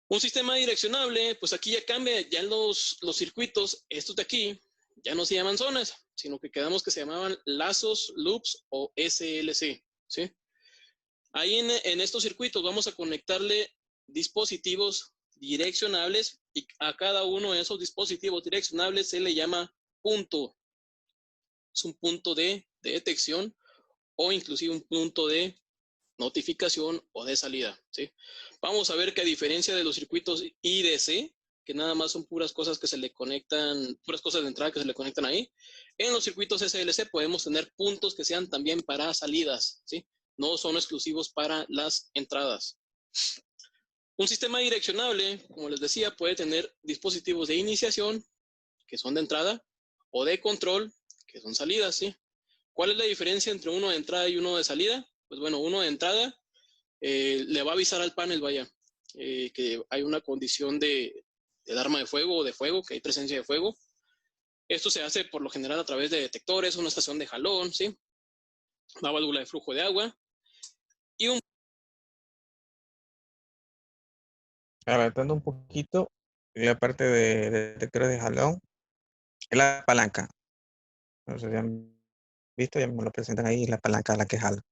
C: Un sistema direccionable, pues aquí ya cambia, ya los circuitos, estos de aquí, ya no se llaman zonas, sino que quedamos que se llamaban lazos, loops o SLC, ¿sí? Ahí en estos circuitos vamos a conectarle dispositivos direccionables y a cada uno de esos dispositivos direccionables se le llama punto. Es un punto de detección o inclusive un punto de notificación o de salida, ¿sí? Vamos a ver que a diferencia de los circuitos IDC, que nada más son puras cosas que se le conectan, puras cosas de entrada que se le conectan ahí, en los circuitos SLC podemos tener puntos que sean también para salidas, ¿sí? No son exclusivos para las entradas. Un sistema direccionable, como les decía, puede tener dispositivos de iniciación, que son de entrada, o de control, que son salidas, ¿sí? ¿Cuál es la diferencia entre uno de entrada y uno de salida? Pues bueno, uno de entrada le va a avisar al panel, vaya, que hay una condición de alarma de fuego o de fuego, que hay presencia de fuego. Esto se hace por lo general a través de detectores, una estación de jalón, ¿sí? Una válvula de flujo de agua y un...
A: Adelantando un poquito, la parte de detectores de jalón es la palanca. No sé si han visto, ya me lo presentan ahí, la palanca a la que jala.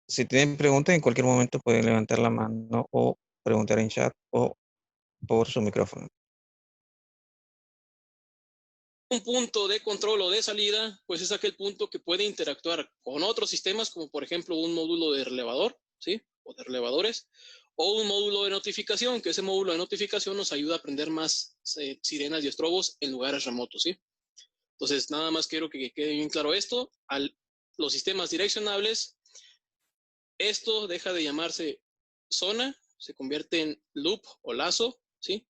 A: Si tienen preguntas, en cualquier momento pueden levantar la mano o preguntar en chat o por su micrófono.
C: Un punto de control o de salida, pues es aquel punto que puede interactuar con otros sistemas, como por ejemplo un módulo de relevador, ¿sí? O de relevadores, o un módulo de notificación, que ese módulo de notificación nos ayuda a prender más sirenas y estrobos en lugares remotos, ¿sí? Entonces, nada más quiero que quede bien claro esto. Los sistemas direccionables, esto deja de llamarse zona, se convierte en loop o lazo, ¿sí?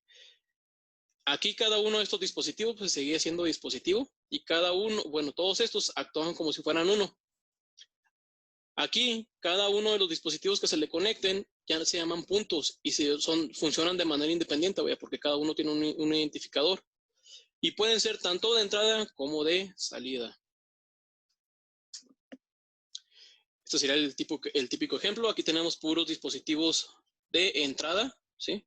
C: Aquí cada uno de estos dispositivos pues seguía siendo dispositivo y cada uno, bueno, todos estos actúan como si fueran uno. Aquí cada uno de los dispositivos que se le conecten ya se llaman puntos y funcionan de manera independiente, ¿vaya? Porque cada uno tiene un identificador y pueden ser tanto de entrada como de salida. Este sería el típico ejemplo. Aquí tenemos puros dispositivos de entrada, ¿sí?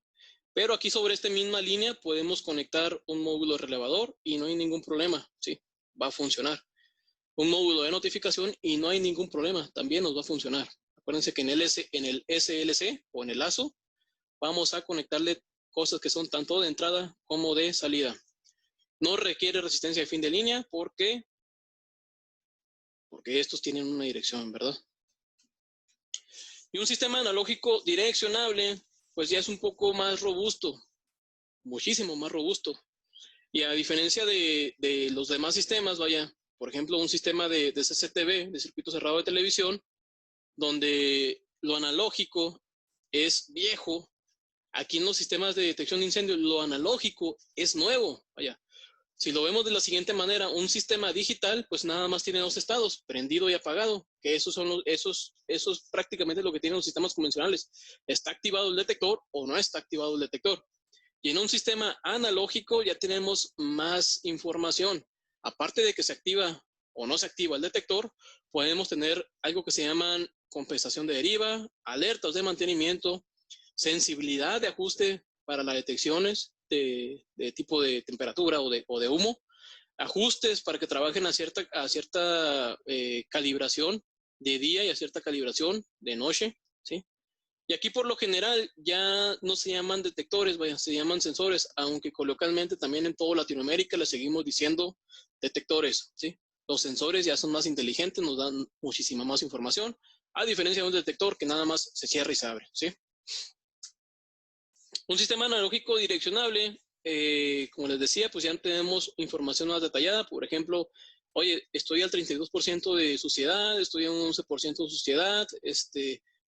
C: Pero aquí sobre esta misma línea podemos conectar un módulo relevador y no hay ningún problema, ¿sí? Va a funcionar. Un módulo de notificación y no hay ningún problema, también nos va a funcionar. Acuérdense que en el SLC o en el lazo vamos a conectarle cosas que son tanto de entrada como de salida. No requiere resistencia de fin de línea porque estos tienen una dirección, ¿verdad? Y un sistema analógico direccionable, pues ya es un poco más robusto, muchísimo más robusto. Y a diferencia de los demás sistemas, vaya, por ejemplo, un sistema de CCTV, de circuito cerrado de televisión, donde lo analógico es viejo, aquí en los sistemas de detección de incendios, lo analógico es nuevo, vaya. Si lo vemos de la siguiente manera, un sistema digital, pues nada más tiene dos estados, prendido y apagado, que esos es prácticamente lo que tienen los sistemas convencionales. Está activado el detector o no está activado el detector. Y en un sistema analógico ya tenemos más información. Aparte de que se activa o no se activa el detector, podemos tener algo que se llaman compensación de deriva, alertas de mantenimiento, sensibilidad de ajuste para las detecciones de tipo de temperatura o de humo, ajustes para que trabajen a cierta calibración de día y a cierta calibración de noche, ¿sí? Y aquí por lo general ya no se llaman detectores, vaya, se llaman sensores, aunque coloquialmente también en toda Latinoamérica le seguimos diciendo detectores, ¿sí? Los sensores ya son más inteligentes, nos dan muchísima más información, a diferencia de un detector que nada más se cierra y se abre, ¿sí? Un sistema analógico direccionable, como les decía, pues ya tenemos información más detallada. Por ejemplo, oye, estoy al 32% de suciedad, estoy a un 11% de suciedad,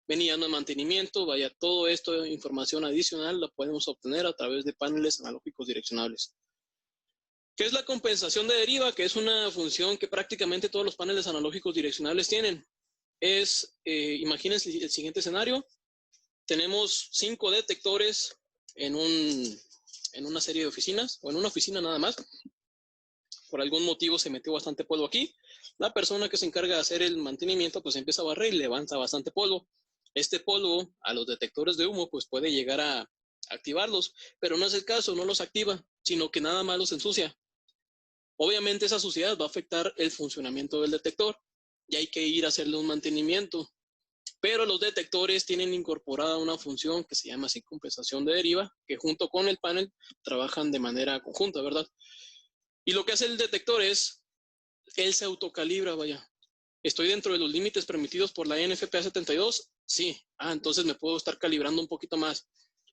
C: venía en mantenimiento, vaya, todo esto, información adicional, la podemos obtener a través de paneles analógicos direccionables. ¿Qué es la compensación de deriva? Que es una función que prácticamente todos los paneles analógicos direccionales tienen. Imagínense el siguiente escenario. Tenemos 5 detectores en una serie de oficinas, o en una oficina nada más. Por algún motivo se metió bastante polvo aquí. La persona que se encarga de hacer el mantenimiento pues empieza a barrer y levanta bastante polvo. Este polvo a los detectores de humo pues puede llegar a activarlos, pero no es el caso, no los activa, sino que nada más los ensucia. Obviamente esa suciedad va a afectar el funcionamiento del detector y hay que ir a hacerle un mantenimiento. Pero los detectores tienen incorporada una función que se llama así compensación de deriva, que junto con el panel trabajan de manera conjunta, ¿verdad? Y lo que hace el detector es, él se autocalibra, vaya. ¿Estoy dentro de los límites permitidos por la NFPA 72? Sí. Entonces me puedo estar calibrando un poquito más,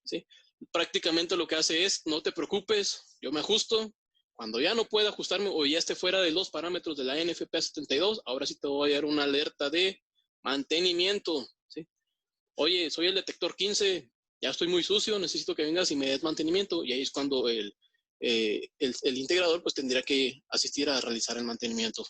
C: ¿sí? Prácticamente lo que hace es, no te preocupes, yo me ajusto. Cuando ya no pueda ajustarme o ya esté fuera de los parámetros de la NFPA 72, ahora sí te voy a dar una alerta de mantenimiento, ¿sí? Oye, soy el detector 15, ya estoy muy sucio, necesito que vengas y me des mantenimiento. Y ahí es cuando el integrador pues tendría que asistir a realizar el mantenimiento.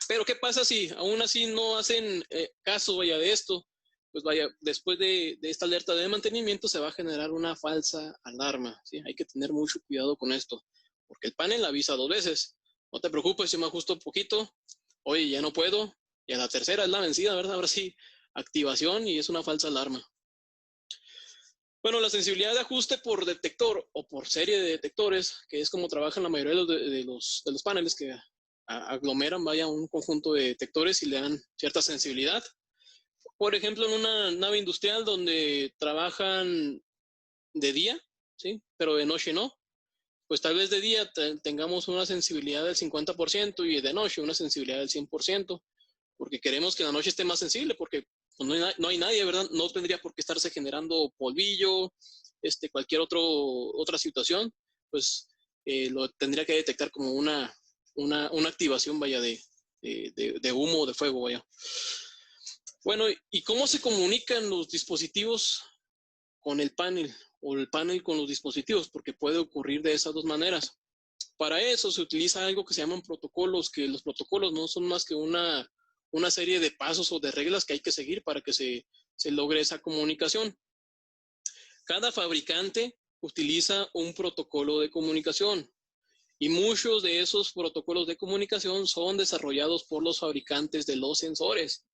C: Pero ¿qué pasa si aún así no hacen caso, vaya, de esto? Pues vaya, después de esta alerta de mantenimiento se va a generar una falsa alarma, ¿sí? Hay que tener mucho cuidado con esto, porque el panel avisa 2 veces. No te preocupes, yo me ajusto un poquito. Oye, ya no puedo. Y a la tercera es la vencida, ¿verdad? Ahora sí, activación y es una falsa alarma. Bueno, la sensibilidad de ajuste por detector o por serie de detectores, que es como trabajan la mayoría de los paneles que aglomeran, vaya, un conjunto de detectores y le dan cierta sensibilidad. Por ejemplo, en una nave industrial donde trabajan de día, ¿sí? Pero de noche no. Pues tal vez de día tengamos una sensibilidad del 50% y de noche una sensibilidad del 100%, porque queremos que la noche esté más sensible, porque pues, no hay nadie, ¿verdad? No tendría por qué estarse generando polvillo, cualquier otra situación, pues lo tendría que detectar como una activación, vaya, de humo o de fuego, vaya. Bueno, ¿y cómo se comunican los dispositivos con el panel o el panel con los dispositivos? Porque puede ocurrir de esas dos maneras. Para eso se utiliza algo que se llaman protocolos, que los protocolos no son más que una serie de pasos o de reglas que hay que seguir para que se logre esa comunicación. Cada fabricante utiliza un protocolo de comunicación y muchos de esos protocolos de comunicación son desarrollados por los fabricantes de los sensores.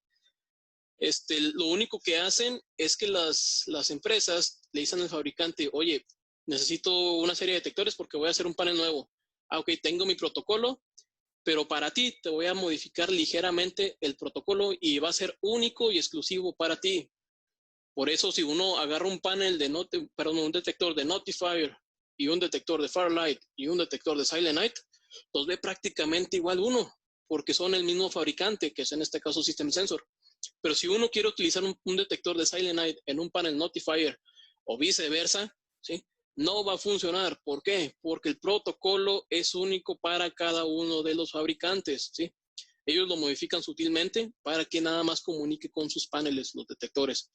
C: Lo único que hacen es que las empresas le dicen al fabricante, oye, necesito una serie de detectores porque voy a hacer un panel nuevo. Ok, tengo mi protocolo, pero para ti te voy a modificar ligeramente el protocolo y va a ser único y exclusivo para ti. Por eso, si uno agarra un panel un detector de Notifier y un detector de Farlight y un detector de Silent Night, los ve prácticamente igual uno, porque son el mismo fabricante, que es en este caso System Sensor. Pero si uno quiere utilizar un detector de Silent Night en un panel Notifier o viceversa, ¿sí? No va a funcionar. ¿Por qué? Porque el protocolo es único para cada uno de los fabricantes, ¿sí? Ellos lo modifican sutilmente para que nada más comunique con sus paneles, los detectores.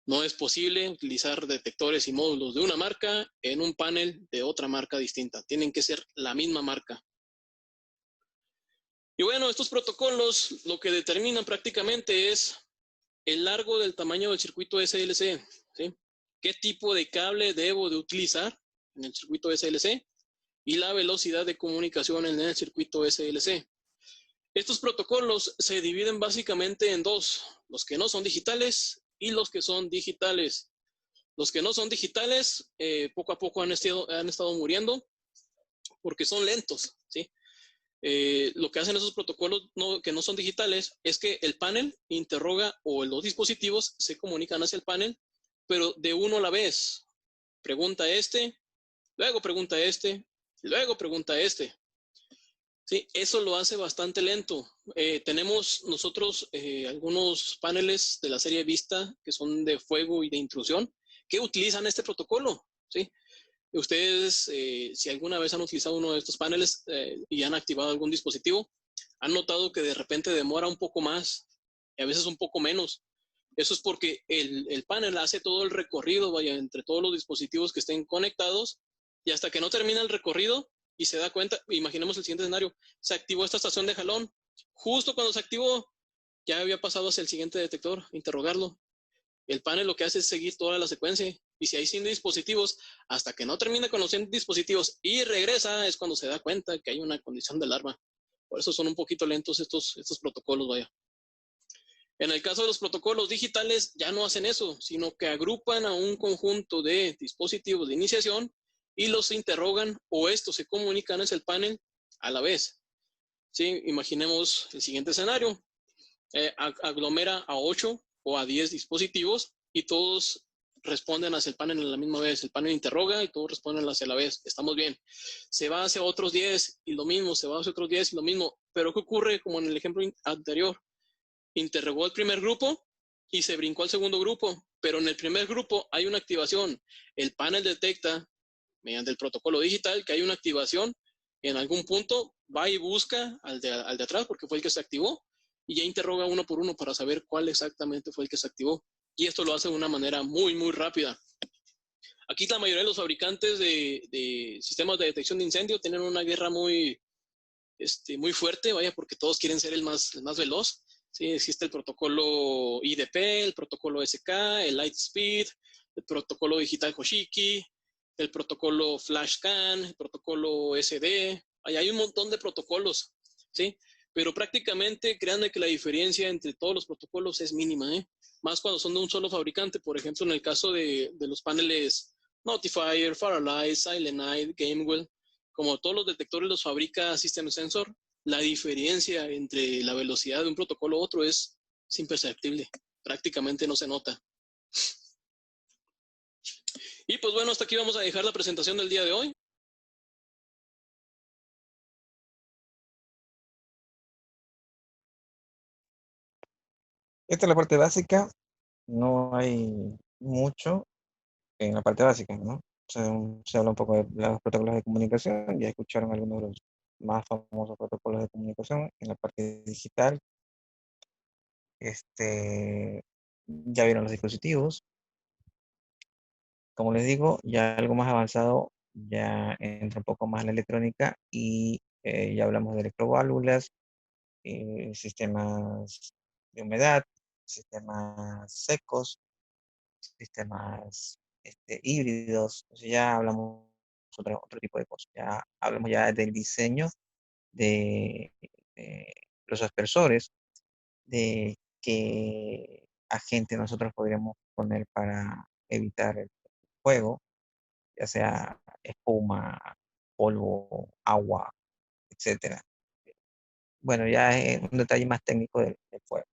C: No es posible utilizar detectores y módulos de una marca en un panel de otra marca distinta. Tienen que ser la misma marca. Y bueno, estos protocolos lo que determinan prácticamente es el largo del tamaño del circuito SLC, ¿sí? ¿Qué tipo de cable debo de utilizar en el circuito SLC? Y la velocidad de comunicación en el circuito SLC. Estos protocolos se dividen básicamente en dos, los que no son digitales y los que son digitales. Los que no son digitales, poco a poco han estado muriendo porque son lentos, ¿sí? Lo que hacen esos protocolos que no son digitales es que el panel interroga o los dispositivos se comunican hacia el panel, pero de uno a la vez. Pregunta luego pregunta luego pregunta este. Sí, eso lo hace bastante lento. Tenemos nosotros algunos paneles de la serie Vista que son de fuego y de intrusión que utilizan este protocolo, ¿sí? Ustedes, si alguna vez han utilizado uno de estos paneles y han activado algún dispositivo, han notado que de repente demora un poco más y a veces un poco menos. Eso es porque el panel hace todo el recorrido, vaya, entre todos los dispositivos que estén conectados y hasta que no termina el recorrido y se da cuenta, imaginemos el siguiente escenario, se activó esta estación de jalón. Justo cuando se activó, ya había pasado hacia el siguiente detector, interrogarlo. El panel lo que hace es seguir toda la secuencia. Y si hay 100 dispositivos, hasta que no termina con los 100 dispositivos y regresa, es cuando se da cuenta que hay una condición de alarma. Por eso son un poquito lentos estos protocolos, vaya. En el caso de los protocolos digitales, ya no hacen eso, sino que agrupan a un conjunto de dispositivos de iniciación y los interrogan o estos se comunican hacia el panel a la vez. ¿Sí? Imaginemos el siguiente escenario. Aglomera a 8 o a 10 dispositivos y todos responden hacia el panel a la misma vez. El panel interroga y todos responden hacia la vez. Estamos bien. Se va hacia otros 10 y lo mismo, se va hacia otros 10 y lo mismo. Pero ¿qué ocurre como en el ejemplo anterior? Interrogó al primer grupo y se brincó al segundo grupo, pero en el primer grupo hay una activación. El panel detecta, mediante el protocolo digital, que hay una activación. En algún punto va y busca al de atrás, porque fue el que se activó, y ya interroga uno por uno para saber cuál exactamente fue el que se activó. Y esto lo hace de una manera muy, muy rápida. Aquí la mayoría de los fabricantes de sistemas de detección de incendio tienen una guerra muy, muy fuerte, vaya, porque todos quieren ser el más veloz. Sí, existe el protocolo IDP, el protocolo SK, el Lightspeed, el protocolo digital Hoshiki, el protocolo FlashScan, el protocolo SD. Hay un montón de protocolos, ¿sí? Pero prácticamente, créanme que la diferencia entre todos los protocolos es mínima, ¿eh? Más cuando son de un solo fabricante. Por ejemplo, en el caso de los paneles Notifier, Faralight, Silent Night, Gamewell, como todos los detectores los fabrica System Sensor, la diferencia entre la velocidad de un protocolo a otro es imperceptible, prácticamente no se nota. Y pues bueno, hasta aquí vamos a dejar la presentación del día de hoy.
A: Esta es la parte básica, no hay mucho en la parte básica, ¿no? Se habla un poco de los protocolos de comunicación, ya escucharon algunos de los más famosos protocolos de comunicación. En la parte digital, ya vieron los dispositivos. Como les digo, ya algo más avanzado, ya entra un poco más la electrónica y ya hablamos de electroválvulas, sistemas de humedad, sistemas secos, sistemas híbridos. Entonces ya hablamos otro tipo de cosas. Ya hablamos ya del diseño de, de los aspersores, de qué agente nosotros podríamos poner para evitar el fuego, ya sea espuma, polvo, agua, etcétera. Bueno, ya es un detalle más técnico del fuego.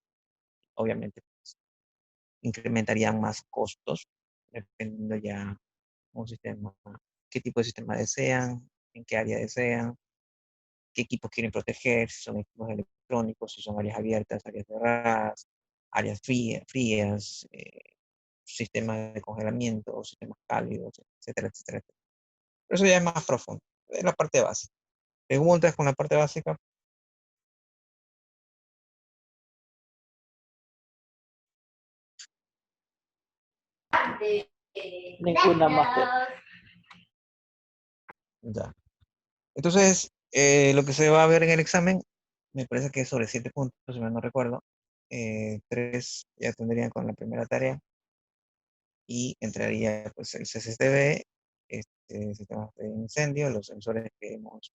A: Obviamente, pues, incrementarían más costos, dependiendo ya un sistema, qué tipo de sistema desean, en qué área desean, qué equipos quieren proteger, si son equipos electrónicos, si son áreas abiertas, áreas cerradas, áreas frías, sistemas de congelamiento, sistemas cálidos, etcétera, etcétera, etcétera. Pero eso ya es más profundo, es la parte básica. Preguntas con la parte básica.
D: Ninguna más.
A: Ya. Entonces, lo que se va a ver en el examen, me parece que es sobre 7 puntos, si mal no recuerdo. 3 ya tendrían con la primera tarea y entraría pues el CCTV, sistemas de incendio, los sensores que vimos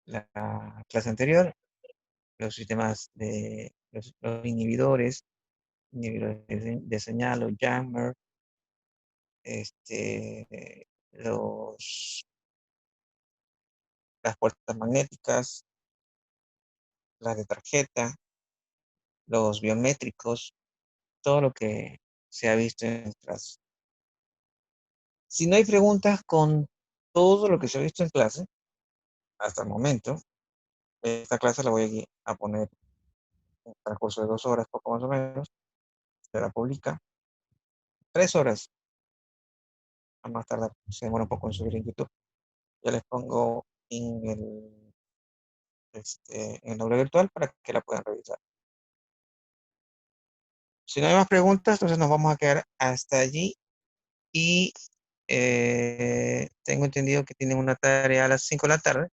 A: la clase anterior, los sistemas de los inhibidores inhibidores de señal o jammer, las puertas magnéticas, las de tarjeta, los biométricos, todo lo que se ha visto en clase. Si no hay preguntas con todo lo que se ha visto en clase, hasta el momento, esta clase la voy a poner en el transcurso de 2 horas, poco más o menos, se la publica. 3 horas, a más tardar, se demora un poco en subir en YouTube. Ya les pongo en el aula virtual para que la puedan revisar. Si no hay más preguntas, entonces nos vamos a quedar hasta allí. Y tengo entendido que tienen una tarea a las 5 de la tarde,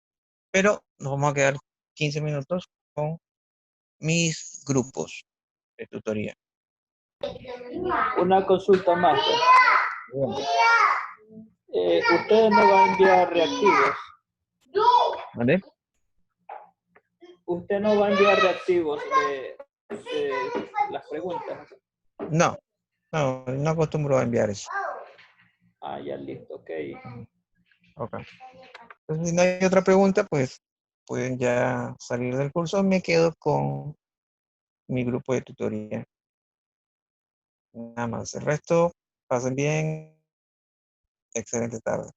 A: pero nos vamos a quedar 15 minutos con mis grupos de tutoría.
D: Una consulta más.
A: Bueno,
D: Ustedes no van a enviar reactivos.
A: ¿vale?
D: Usted no va a enviar reactivos de las preguntas.
A: No, no acostumbro a enviar eso.
D: Ah, ya listo, ok.
A: Ok. Entonces, si no hay otra pregunta, pues pueden ya salir del curso. Me quedo con mi grupo de tutoría. Nada más. El resto, pasen bien. Excelente tarde.